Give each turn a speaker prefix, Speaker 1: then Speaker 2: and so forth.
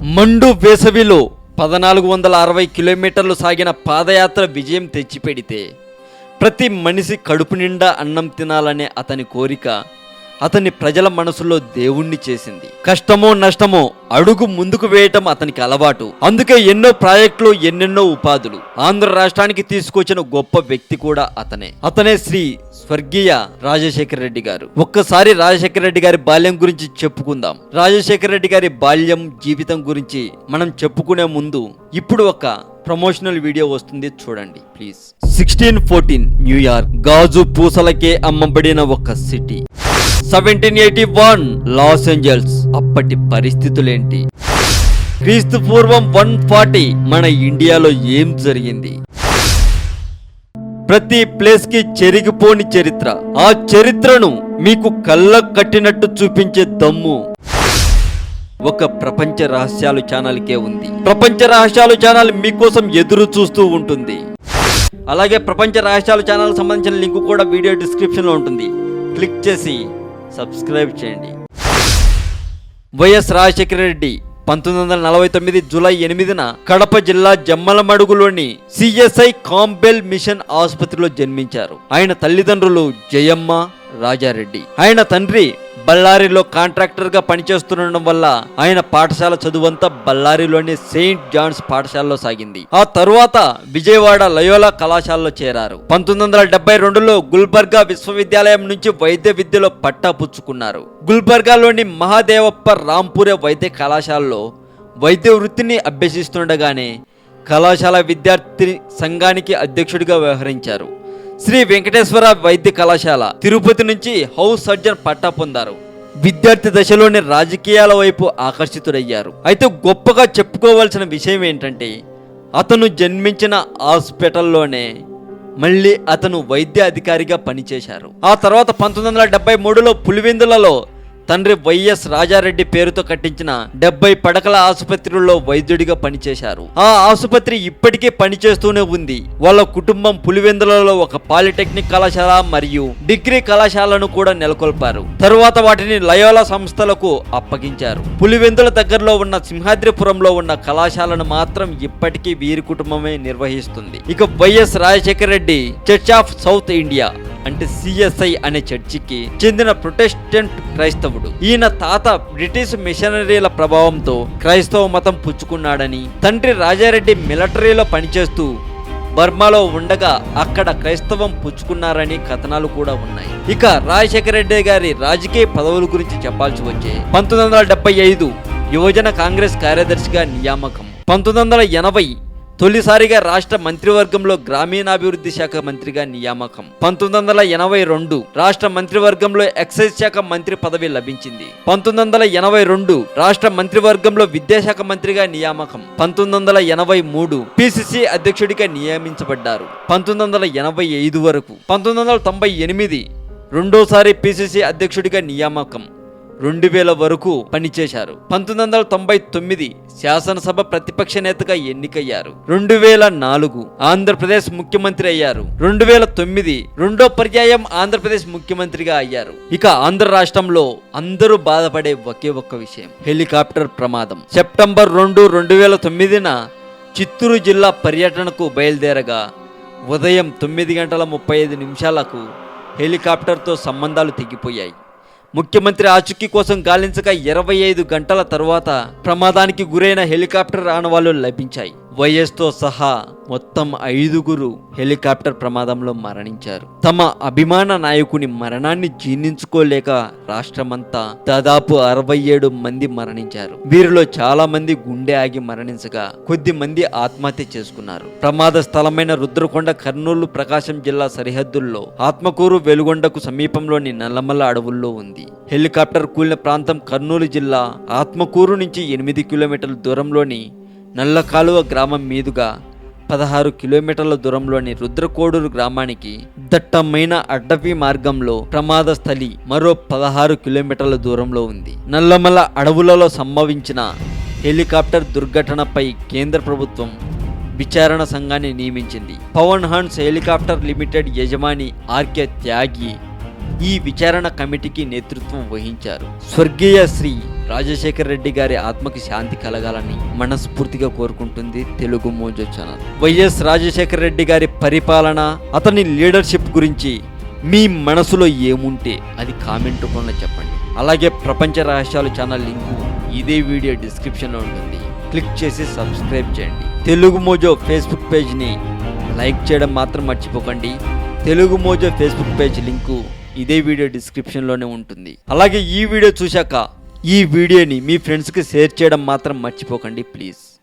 Speaker 1: మండు వేసవిలో 1460 కిలోమీటర్లు సాగిన పాదయాత్ర విజయం తెచ్చిపెడితే ప్రతి మనిషి కడుపు నిండా అన్నం తినాలనే అతని కోరిక అతని ప్రజల మనసులో దేవుణ్ణి చేసింది. కష్టమో నష్టమో అడుగు ముందుకు వేయటం అతనికి అలవాటు. అందుకే ఎన్నో ప్రాజెక్టులు, ఎన్నెన్నో ఉపాధులు ఆంధ్ర రాష్ట్రానికి తీసుకొచ్చిన గొప్ప వ్యక్తి కూడా అతనే శ్రీ స్వర్గీయ రాజశేఖర రెడ్డి గారు. ఒక్కసారి రాజశేఖర రెడ్డి గారి బాల్యం గురించి చెప్పుకుందాం. రాజశేఖర రెడ్డి గారి బాల్యం, జీవితం గురించి మనం చెప్పుకునే ముందు ఇప్పుడు ఒక ప్రమోషనల్ వీడియో వస్తుంది, చూడండి ప్లీజ్. 1614 న్యూయార్క్ గాజు పూసలకే అమ్మబడిన ఒక సిటీ. 1781 లాస్ ఏంజల్స్ అప్పటి పరిస్థితులేంటి? క్రీస్తు పూర్వం 140 మన ఇండియాలో ఏం జరిగింది? ప్రతి ప్లేస్ కి చెరిగిపోని చరిత్ర. ఆ చరిత్రను మీకు కళ్ళకు కట్టినట్టు చూపించే దమ్ము ఒక ప్రపంచ రహస్యాలు ఛానల్కే ఉంది. ప్రపంచ రహస్యాలు ఛానల్ మీకోసం ఎదురు చూస్తూ ఉంటుంది. అలాగే ప్రపంచ రహస్యాలు ఛానల్ సంబంధించిన లింక్ కూడా వీడియో డిస్క్రిప్షన్ లో ఉంటుంది, క్లిక్ చేసి సబ్స్క్రైబ్ చేయండి. వైఎస్ రాజశేఖర రెడ్డి 1949 జూలై 8న కడప జిల్లా జమ్మలమడుగులోని సిఎస్ఐ కాంబెల్ మిషన్ ఆసుపత్రిలో జన్మించారు. ఆయన తల్లిదండ్రులు జయమ్మ, రాజారెడ్డి. ఆయన తండ్రి బళ్ళారిలో కాంట్రాక్టర్ గా పనిచేస్తుండడం వల్ల ఆయన పాఠశాల చదువంతా బళ్ళారిలోని సెయింట్ జాన్స్ పాఠశాలలో సాగింది. ఆ తరువాత విజయవాడ లయోలా కళాశాలలో చేరారు. 1972లో గుల్బర్గా విశ్వవిద్యాలయం నుంచి వైద్య విద్యలో పట్టా పుచ్చుకున్నారు. గుల్బర్గాలోని మహాదేవప్ప రాంపురే వైద్య కళాశాలలో వైద్య వృత్తిని అభ్యసిస్తుండగానే కళాశాల విద్యార్థి సంఘానికి అధ్యక్షుడిగా వ్యవహరించారు. శ్రీ వెంకటేశ్వర వైద్య కళాశాల తిరుపతి నుంచి హౌస్ సర్జన్ పట్టా పొందారు. విద్యార్థి దశలోనే రాజకీయాల వైపు ఆకర్షితుడయ్యారు. అయితే గొప్పగా చెప్పుకోవాల్సిన విషయం ఏంటంటే అతను జన్మించిన హాస్పిటల్లోనే మళ్ళీ అతను వైద్య అధికారిగా పనిచేశారు. ఆ తర్వాత 1973లో పులివెందులలో తండ్రి వైఎస్ రాజారెడ్డి పేరుతో కట్టించిన 70 పడకల ఆసుపత్రిలో వైద్యుడిగా పనిచేశారు. ఆ ఆసుపత్రి ఇప్పటికే పనిచేస్తూనే ఉంది. వాళ్ళ కుటుంబం పులివెందులలో ఒక పాలిటెక్నిక్ కళాశాల మరియు డిగ్రీ కళాశాలను కూడా నెలకొల్పారు. తరువాత వాటిని లయోలా సంస్థలకు అప్పగించారు. పులివెందుల దగ్గరలో ఉన్న సింహాద్రిపురంలో ఉన్న కళాశాలను మాత్రం ఇప్పటికీ వీరి కుటుంబమే నిర్వహిస్తుంది. ఇక YS Rajasekhara Reddy church of south India అంటే సిఎస్ఐ అనే చర్చికి చెందిన ప్రొటెస్టెంట్ క్రైస్తవుడు. ఈయన తాత బ్రిటిష్ మిషనరీల ప్రభావంతో క్రైస్తవ మతం పుచ్చుకున్నాడని, తండ్రి రాజారెడ్డి మిలిటరీలో పనిచేస్తూ బర్మాలో ఉండగా అక్కడ క్రైస్తవం పుచ్చుకున్నారని కథనాలు కూడా ఉన్నాయి. ఇక రాజశేఖర రెడ్డి గారి రాజకీయ పదవుల గురించి చెప్పాల్సి వచ్చే 1975 యువజన కాంగ్రెస్ కార్యదర్శిగా నియామకం. 1980 తొలిసారిగా రాష్ట్ర మంత్రివర్గంలో గ్రామీణాభివృద్ధి శాఖ మంత్రిగా నియామకం. 1982 రాష్ట్ర మంత్రివర్గంలో ఎక్సైజ్ శాఖ మంత్రి పదవి లభించింది. 1982 రాష్ట్ర మంత్రివర్గంలో విద్యాశాఖ మంత్రిగా నియామకం. 1983 పిసిసి అధ్యక్షుడిగా నియమించబడ్డారు. 1985 వరకు. 1998 రెండోసారి పిసిసి అధ్యక్షుడిగా నియామకం. 2000 వరకు పనిచేశారు. 1999 శాసనసభ ప్రతిపక్ష నేతగా ఎన్నికయ్యారు. 2004 ఆంధ్రప్రదేశ్ ముఖ్యమంత్రి అయ్యారు. 2009 రెండో పర్యాయం ఆంధ్రప్రదేశ్ ముఖ్యమంత్రిగా అయ్యారు. ఇక ఆంధ్ర రాష్ట్రంలో అందరూ బాధపడే ఒకే ఒక్క విషయం, హెలికాప్టర్ ప్రమాదం. సెప్టెంబర్ 2, 2009న చిత్తూరు జిల్లా పర్యటనకు బయలుదేరగా ఉదయం 9:35 హెలికాప్టర్తో సంబంధాలు తెగిపోయాయి. ముఖ్యమంత్రి ఆచూకీ కోసం గాలించగా 25 గంటల తర్వాత ప్రమాదానికి గురైన హెలికాప్టర్ ఆనవాళ్లు లభించాయి. వైఎస్తో సహా మొత్తం 5గురు హెలికాప్టర్ ప్రమాదంలో మరణించారు. తమ అభిమాన నాయకుని మరణాన్ని జీర్ణించుకోలేక రాష్ట్రమంతా దాదాపు 67 మంది మరణించారు. వీరిలో చాలా మంది గుండె ఆగి మరణించగా కొద్ది మంది ఆత్మహత్య చేసుకున్నారు. ప్రమాద స్థలమైన రుద్రకొండ కర్నూలు ప్రకాశం జిల్లా సరిహద్దుల్లో ఆత్మకూరు వెలుగొండకు సమీపంలోని నల్లమల్ల అడవుల్లో ఉంది. హెలికాప్టర్ కూలిన ప్రాంతం కర్నూలు జిల్లా ఆత్మకూరు నుంచి 8 కిలోమీటర్ల దూరంలోని నల్లకాలువ గ్రామం మీదుగా 16 కిలోమీటర్ల దూరంలోని రుద్రకోడూరు గ్రామానికి దట్టమైన అడ్డవి మార్గంలో ప్రమాద స్థలి మరో 16 కిలోమీటర్ల దూరంలో ఉంది. నల్లమల అడవులలో సంభవించిన హెలికాప్టర్ దుర్ఘటనపై కేంద్ర ప్రభుత్వం విచారణ సంఘాన్ని నియమించింది. పవన్ హన్స్ హెలికాప్టర్ లిమిటెడ్ యజమాని ఆర్కే త్యాగి ఈ విచారణ కమిటీకి నేతృత్వం వహించారు. స్వర్గీయ శ్రీ రాజశేఖర్ రెడ్డి గారి ఆత్మకి శాంతి కలగాలని మనస్ఫూర్తిగా కోరుకుంటుంది Telugu Mojo channel. YS Rajasekhar Reddy గారి పరిపాలన, అతని లీడర్షిప్ గురించి మీ మనసులో ఏముంటే అది కామెంట్ రూపంలో చెప్పండి. అలాగే ప్రపంచ రహస్యాలు ఛానల్ లింకు ఇదే వీడియో డిస్క్రిప్షన్లో ఉంటుంది. క్లిక్ చేసి సబ్స్క్రైబ్ చేయండి. తెలుగు మోజో ఫేస్బుక్ పేజ్ని లైక్ చేయడం మాత్రం మర్చిపోకండి. Telugu Mojo Facebook page link ఇదే వీడియో డిస్క్రిప్షన్లోనే ఉంటుంది. అలాగే ఈ వీడియో చూశాక ఈ వీడియోని మీ ఫ్రెండ్స్కి షేర్ చేయడం మాత్రం మర్చిపోకండి ప్లీజ్.